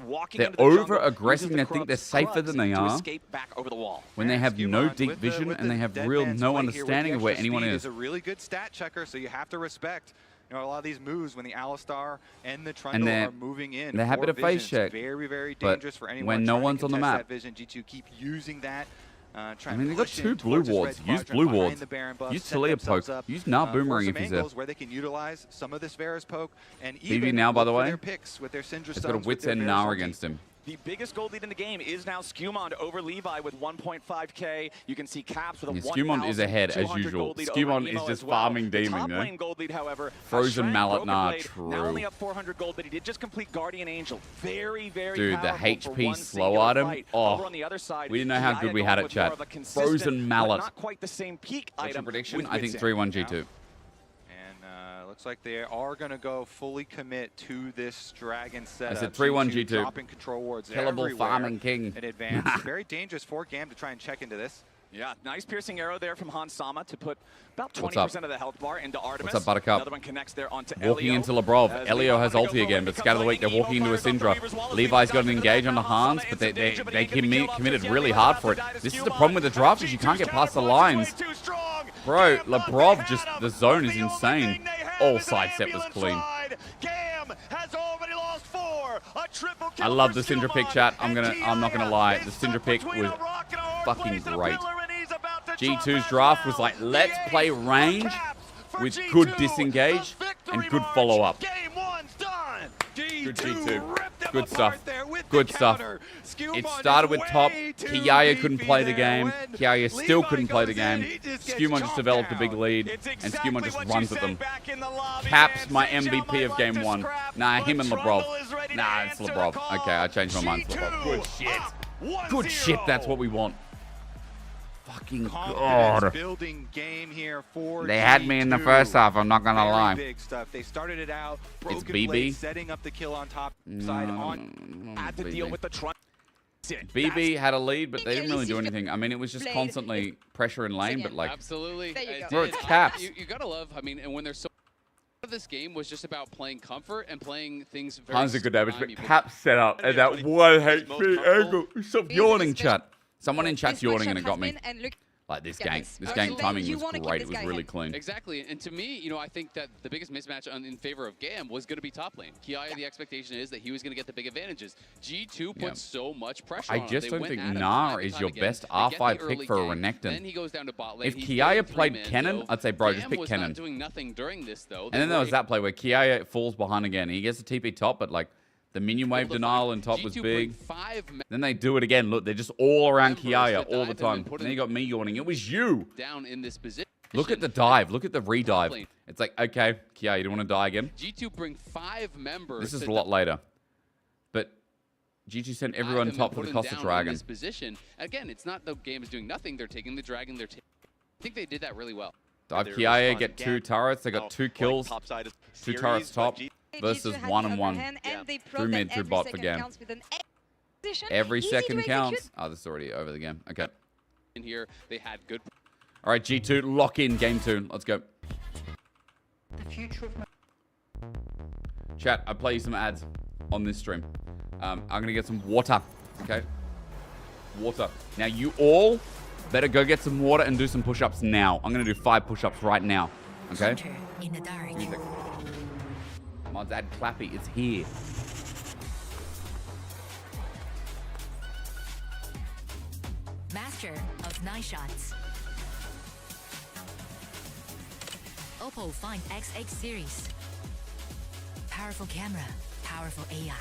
walking They're into the jungle, over-aggressing. uses the They think they're Krug's safer than they to are. escape back over the wall. When they have no Skewmon deep with the- vision with and they the have dead real man's no play here with the understanding of where extra anyone speed is. a really good stat checker, so you have to respect a lot of these moves when the Alistar and the And Trundle are moving in. they're happy for to face vision. check, It's very, very but dangerous for anyone when no trying to one's on the contest map. that vision. G2 keep using that. I Trying mean, to they got push in 2 blue towards this red wards. Use quadrant blue behind wards. the Baron buff, Use set Talia themselves poke. up, Use Now for Boomerang some if he's there. angles where they can utilize some of this Varus poke and BB even now, by the look for way, their picks with their Syndra It's got a Stones with Wits their End Varus Gnar ulti. against him. The biggest gold lead in the game is now Skewmon over Levi with 1.5k. You can see Caps with a Yeah, Skewmon is ahead as 1,200 usual. gold lead Skewmon over is Emo just as well. farming The demon, top though. lane gold lead, however, Frozen has Mallet, Broken nah, Blade, true. now only up 400 gold, but he did just complete Guardian Angel. Very, very Dude, the powerful for HP one slow singular item. fight. Oh, Over on the other side, we didn't know how Kiaya good we going had it, with more chat. of a consistent, Frozen but Mallet. not quite the same peak What's your item prediction? with I think Wits End. 3-1 G2. And Looks like they are going to go fully commit to this dragon setup. said 3-1 G2. Dropping control wards Killable everywhere farming king. in advance. Very dangerous for GAM to try and check into this. Yeah, nice piercing arrow there from Han Sama to put about What's up? 20% of the health bar into Artemis. What's up, Buttercup? Another one connects there onto Walking Elio. into Labrov. As Elio Levi has wanna go ulti again, forward, but becomes Scatter the Week, they're lightning. walking Evo into a fires off the Syndra. Reavers while Levi's Levi's got an got engage on the the Hans, but they committed really hard for it. This is the problem with the draft, is you can't get past the lines. Bro, Labrov just, the zone is insane. All side set was clean. I love the Syndra pick, chat. I'm not gonna lie. The Syndra pick was fucking great. G2's draft was like, let's play range with good disengage and good follow up. Good G2. Good stuff. Good stuff. It started with top. Kiaya couldn't play the game. Kiaya still couldn't play the game. Skewmon just developed a big lead, and Skewmon just runs at them. Caps, my MVP of game 1. Nah, him and Labrov. Nah, it's Labrov. Okay, I changed my mind. It's Labrov. Good shit. Good shit. That's what we want. Fucking God. Building game here for They had me in the G2. first half, I'm not gonna lie. Big stuff. They started it out. It's Broken BB. Blade setting up the kill on top side on. Had to deal with the trunk. BB had a lead, but they didn't really do anything. I mean, it was just constantly pressure in lane, but like, Absolutely. There you go. bro, it's caps. You gotta love, I mean, and when they're so... This game was just about playing comfort and playing things very... Hans a good damage, but timey. caps set up at that 1 HP angle. Stop yawning, chat. Someone in chat's yawning and it got me. Like this gank. This gank timing was great. It was really clean. Exactly, and to me, you know, I think that the biggest mismatch in favor of GAM was going to be top lane. Kiaya, the expectation is that he was going to get the big advantages. G2 put so much pressure on him. just They don't went think at him Gnar time and is time your again. best They get the R5 pick early for a gank, Renekton. Then he goes down to bot lane. If He's Kiaya playing played three-man Kennen, Dove. I'd say, bro, just GAM pick was Kennen. not doing nothing during this, though. And then there was that play where Kiaya falls behind again. He gets a TP top, but like the minion wave denial and top was big. Then they do it again. Look, they're just all around Kiaya all the time. And then you got me yawning. It was you. Down in this position. Look at the dive. Look at the re-dive. It's like, okay, Kiaya, you don't want to die again? G2 bring 5 members. This is a lot later. But G2 sent everyone top for the cost of dragon. This position. Again, it's not the game is doing nothing. They're taking the dragon. I think they did that really well. Dive Kiaya, get 2 turrets. They got 2 kills. 2 turrets top versus 1 and 1. Through mid, through bot for game. Every second counts. Oh, this is already over the game. Okay. In here, they had good. All right, G2, lock in game 2. Let's go. The future of Chat, I play you some ads on this stream. I'm going to get some water, okay? Water. Now, you all better go get some water and do some push-ups now. I'm going to do 5 push-ups right now, okay? in the dark. Music. My dad Clappy is here. Master of 9 shots. Oppo Find XX series. Powerful camera, powerful AI.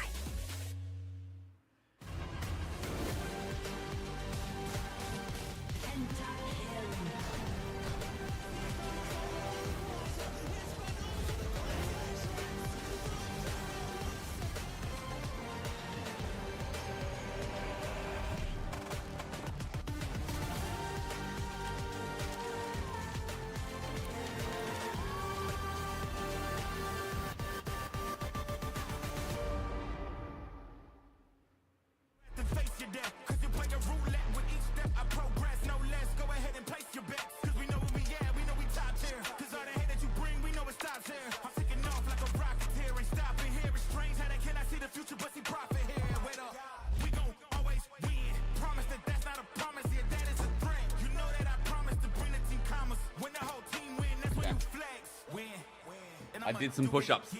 I did some push-ups.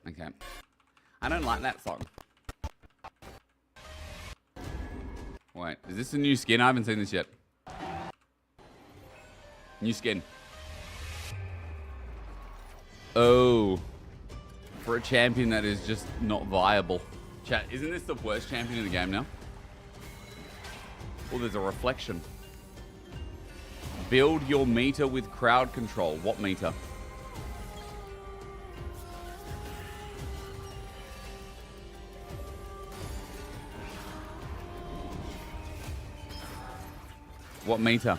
Okay. I don't like that song. Wait, is this a new skin? I haven't seen this yet. New skin. Oh. For a champion that is just not viable. Chat, isn't this the worst champion in the game now? Oh, there's a reflection. Build your meter with crowd control. What meter? What meter?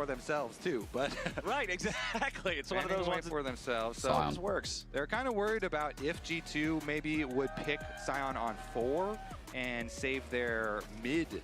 for themselves too, but right, exactly. It's one of those ones for themselves. So Scion. that works. they're kind of worried about if G2 maybe would pick Scion on 4 and save their mid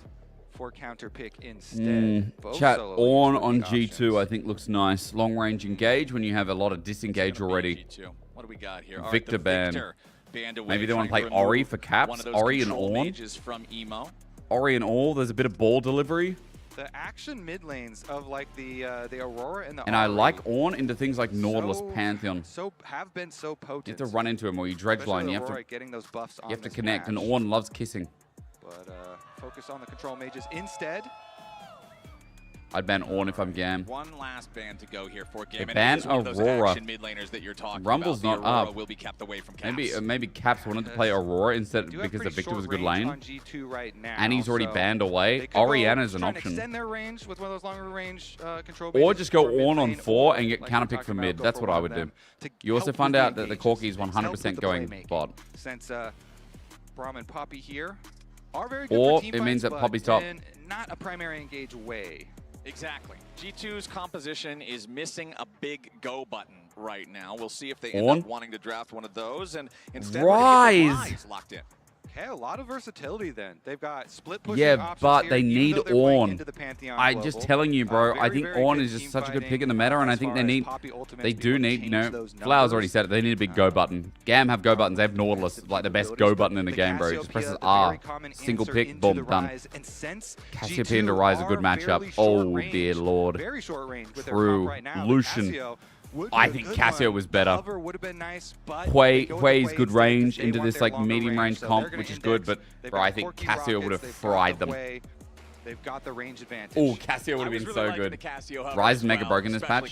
for counter pick instead. Both Chat solo on lanes would on be G2 options. I think looks nice. Long range engage when you have a lot of disengage already. G2. What do we got here? All Victor the ban. Victor banned away, Maybe they want to trying play Ori remove for caps. one of those Ori and control Ornn. mages from Emo. Ori and all. There's a bit of ball delivery. The action mid lanes of like the Aurora and the And I like Ornn into things like Nautilus, Pantheon. Have been so potent. You have to run into him or you dredge line. You have to getting those buffs on you have to this connect. match. And Ornn loves kissing. But focus on the control mages instead. I'd ban Ornn if I'm GAM. One last ban to go here for GAM. They ban Aurora. Mid laners that you're talking Rumble's about. not up. Will be kept away from Caps. Maybe Caps wanted to play Aurora instead because the Victor was a good lane. On G2 right now, And he's already so banned away. they could Orianna's go an try and option. extend their range with one of those longer range control Or mages just go for mid Ornn on lane, 4 or, and get like counterpick we're talking from about, mid. go That's for what I one would of do. them to You also help find with out the that the engages, Corki's help with 100% the going playmaking. bot. Since Braum and Poppy here are very good Or for team it means fights, that but Poppy's top. in not a primary engage way. Exactly. G2's composition is missing a big go button right now. We'll see if they end Ornn? up wanting to draft one of those, and instead Rise! locked in. Okay, a lot of versatility then. They've got split pushing Yeah, options but here, they even need though they're playing Ornn. into the Pantheon I'm global. just telling you, bro. I Very, think very Ornn good is just team such a good fighting, pick in the meta, and I as think far they as need. Poppy ultimates They being do able to need, change those Flowers already numbers. said it. They need a big go button. GAM have go buttons. They have Nautilus, like the best go button in the game, bro. Just presses R, single pick, boom, done. Cassiopeia into Rise, a good matchup. Oh dear lord. Very short range with their True. comp right now. Lucian. Cassio would be I a think good Cassio one. was better. Cover would have been nice, but Hwei, they go with Hwei's Hwei good instead range because they into want this their like longer medium range so comp, they're which is gonna good, but index. They've bro, got I think Corki Cassio would rockets, have they've got fried the them. Hwei, they've got the range advantage. Oh, Cassio would have been so good. Rise mega broken this patch.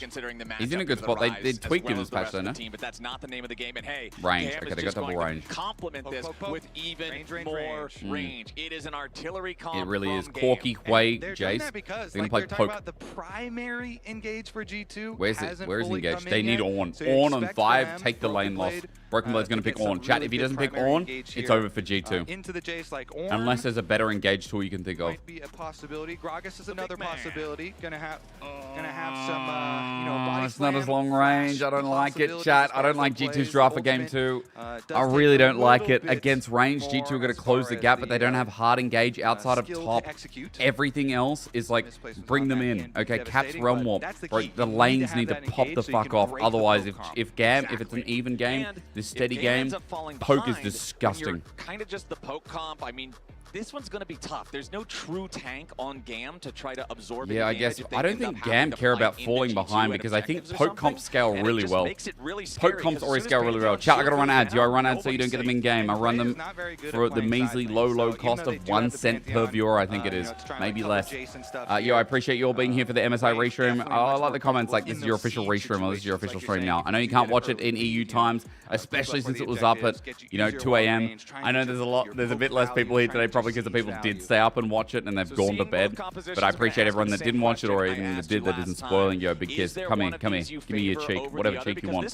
He's in a good spot. They tweaked him this patch, though, no? But that's not the name of the game. And hey, Range. GAM Okay, is they got just double going to range. complement this with even more range. It is an artillery comp. It really is. from Corki, GAM. Hwei, They're doing Jace. that because, They're like gonna they're play talking poke. about the primary engage for G2 Where's it? hasn't Where is fully engaged? come They in need yet. Ornn. So you Ornn on expect 5, them, take the lane loss. Blade, Broken Blade's going to pick get some Ornn. Chat, really if he good doesn't pick primary Ornn, engage it's here. over for G2. Into the Jace like Ornn. Unless there's a better engage tool you can think of. Might be a possibility. Gragas is another possibility. Gonna have some body It's not as slam, long flash range. I don't like it, possibilities chat. as I far don't as like the G2's plays. draft for game Ultimate, 2. does I take really a don't like little it bit against range. G2 are more going to as close far the as gap, but they the, don't have hard engage outside of skill to top. execute. Everything else is like Misplaced was bring on them that in. can be Okay, Caps devastating, Realm but Warp. that's the Bro, key. the You need to lanes have need to that pop the engage so you fuck can off. break the Otherwise, poke comp. if GAM, if it's an even game, And this steady if game, ends up falling poke is behind, disgusting. Kind of just the poke comp. I mean, this one's going to be tough. There's no true tank on GAM to try to absorb Yeah, I any guess damage if they I don't end up think having GAM to care fight about into falling G2 behind at because I think objectives or poke comps something, scale and it really just well. makes it really scary Poke comps because already as soon scale as really well. Pantheon Chat, I gotta run shows ads. Do I run ads so you nobody's don't get them in safe. game? I run them Not very good at for the playing measly side low lanes, so even cost though they of do 1 have the cent per Pantheon, viewer, I think it you is. know, to try and Maybe cover less. Jace and stuff Yo, here. I appreciate you all being here for the MSI Hwei Restream. definitely I much like more the comments like, comfortable this is your in official those Restream, or this is your siege official situations, stream like now. you're I know you saying, can't you watch get it in it EU early, times, especially since it was up at, you know, 2 a.m. I know there's a bit less people here today probably because the people did stay up and watch it and they've gone to bed. But I appreciate everyone that didn't watch it or even that did that isn't spoiling. Yo, big kiss. Come here. Give me your cheek. Whatever cheek you want.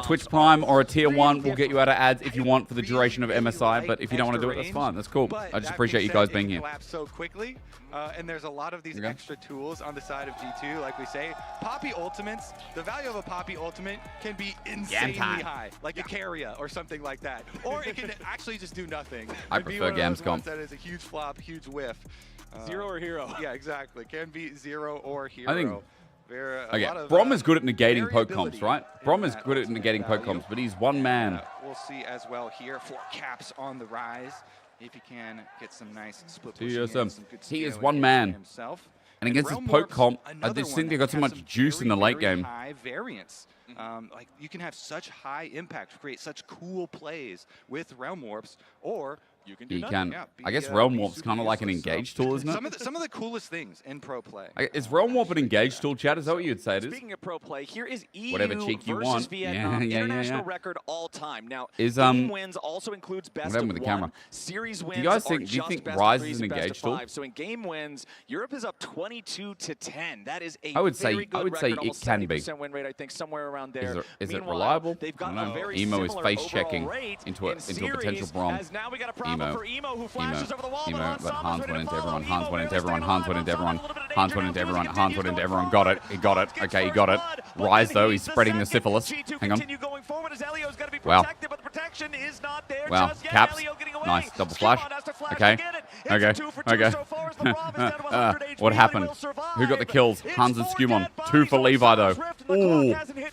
Twitch Prime or a tier 1 will get you out of ads if you want for the duration of MSI, but if you don't want to do it, that's fine. That's cool. I just appreciate you guys being here. So quickly, and there's a lot of these extra tools on the side of G2, like we say. Poppy ultimates, the value of a Poppy ultimate can be insanely high, like a Carrier or something like that. Or it can actually just do nothing. I It'd be prefer one of those Gamescom. ones that is a huge flop, huge whiff. Zero or hero. Yeah, exactly. Can be 0 or hero. I think. Okay, Brom is good at negating poke variability comps, right? Brom is good at negating poke comps, but he's one man. We'll see as well here for Caps on the rise. If he can get some nice split He pushing is, in, some good he is scaling one in man. himself. And against his Realm poke Warp's comp, I another just one think they that got so has much some juice in the very, late very game. high variance. Like you can have such high impact, create such cool plays with Realm Warps, or you can do nothing. Yeah, I guess be, Realm be Warp's super kind of like an useless. engage tool, isn't it? Some of the coolest things in pro play. Is Realm Warp an engage tool, chat? Is that what you'd say it is? Speaking of pro play, here is EU Whatever cheek you versus want. Vietnam Yeah. international record all time. Now, Is, game wins also includes best what happened of with the one. camera? Series Do wins you guys are think? Do you just think best Rise of is threes an and best engage of tool? five. So in game wins, Europe is up 22-10. That is a I would say very good it record, almost can be. 70% win rate, I think, somewhere around there. Is it Meanwhile, reliable? They've got I don't a know. very Emo is similar face overall checking rate into a in potential series, Brom. as now we got a problem for Emo, who flashes over the wall, But Hans went into everyone. Hans went into everyone. Hans went into everyone. Hans went into everyone. Hans went into everyone. Got it. He got it. Okay, he got it. Rise though, he's spreading the syphilis. Hang on. Wow. Wow. Caps. Nice. Double flash. Okay. What happened? Who got the kills? Hans and Skumon. 2 for Levi though. Ooh.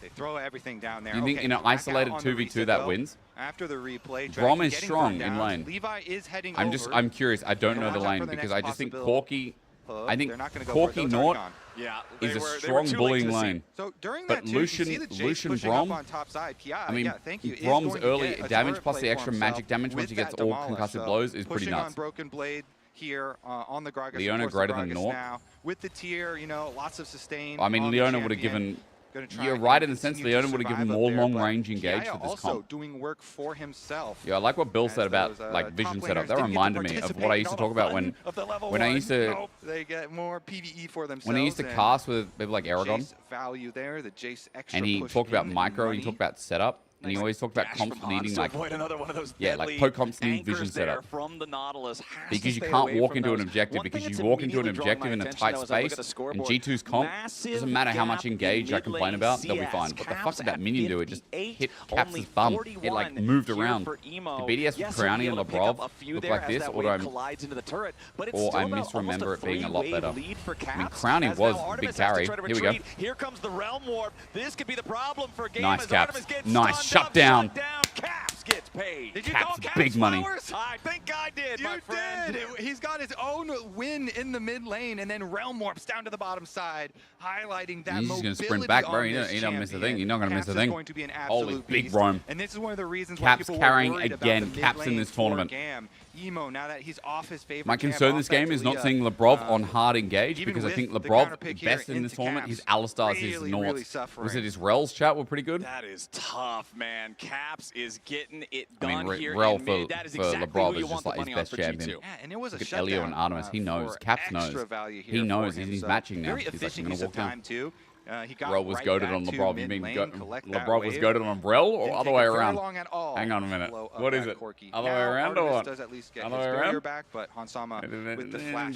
They throw everything down there. You think okay, in an back out isolated on the 2v2 reset, that though. wins? After the replay, Brom Dragon is getting strong run in down. lane. Levi is heading I'm over. curious. I don't And know the watch out lane for the because next I just think possible Corki. hook. I think They're not gonna go for it, though. Corki It's already Nort gone. Yeah, is a they were strong too late bullying to see. lane. So during But that too, you see Lucian, the Jace Lucian pushing Brom. up on top side. Ki, I mean, yeah, thank you. is Brom's going to early get a damage turret plus the play for extra himself magic damage once with he gets that all Demolish. concussive So blows is pretty pushing nuts. on Broken Blade here on the Gragas. Leona of course, greater the than Gragas Nort. now with the tier, you know, lots of sustain. I mean, on the Leona would have champion. given Gonna try You're and right in the sense continue to Leona would have given survive up more there, but long-range engage Kiaya for this also comp. doing work for himself. Yeah, I like what Bill said as about those, like vision top setup. laners That didn't get to reminded me of what I participate used to in talk all about the when fun of the level I one. used to Nope, they get more PvE for themselves. when I used to and cast with people like Aragon, Jace value there, the Jace extra and he push talked about in and micro, and he money. talked about setup, and he always talked about Dash comps from Hans needing to like avoid another one of those yeah, like deadly poke comps need vision anchors there setup. from the Nautilus. Has to Because you stay can't away walk from into an those. objective One because thing you that's walk into an immediately drawing objective my in a attention tight now as I look at space the in scoreboard, G2's comp. massive Doesn't matter how much gap in engage I mid complain lane about, they'll be CS. fine. What the fuck Caps did that at minion do? It just 58, hit Caps' only bum. It 41 like moved here around. for Emo. The BDS Yes, with he'll be Crowny and able to pick up Labrov a few look there like as this, that or wave collides into the turret, but it's or still I about almost misremember it being a lot three-wave better. lead for I mean, Caps, Crowny as was now a big Artemis has to carry. try to Here we go. retreat. Here comes the Realm Warp. This could be the problem for Game Nice, as Caps. Artemis gets Nice, stunned shut up, down. shut down. Caps gets paid. Did you Caps, call Caps big money. flowers? I think I did, my friend. Did. He's got his own win in the mid lane, and then Realm Warps down to the bottom side, highlighting that He's just mobility gonna sprint back, bro. on He this don't miss a thing. champion. You're not gonna miss Caps a thing. Is going to be an Holy absolute big beast. roam. And this is one of the reasons Caps why people carrying were worried again. about the Caps mid in lane this for tournament. GAM. Emo, now that he's off his favorite My champ, concern off this that game is not Taliyah, seeing Labrov on hard engage even because I with think the Labrov counter pick here best in this into tournament. Caps, His Alistars, his really, Noughts. really suffering. Was it his Rel's chat were pretty good? That is tough, man. Caps is getting it I done mean, here Rel in mid. That is for exactly Labrov who you is want just the like his money on best for champion. G2. Yeah, and it was a Look at shutdown. Elio and Artemis. He knows. For Caps knows. extra value here He for knows. him, He's so matching now. Very He's like, efficient I'm use gonna of walk down. time too. He got Rel was right goaded back on to Labrov. You mid mean lane, collect that Labrov was wave. goaded on Rel or Didn't other take way it very around? long at all Hang on a to minute. blow up What is that it? Corki. Other way Now, around or Artemis what? does at least get Other his way barrier around? back, but Hansama with the flash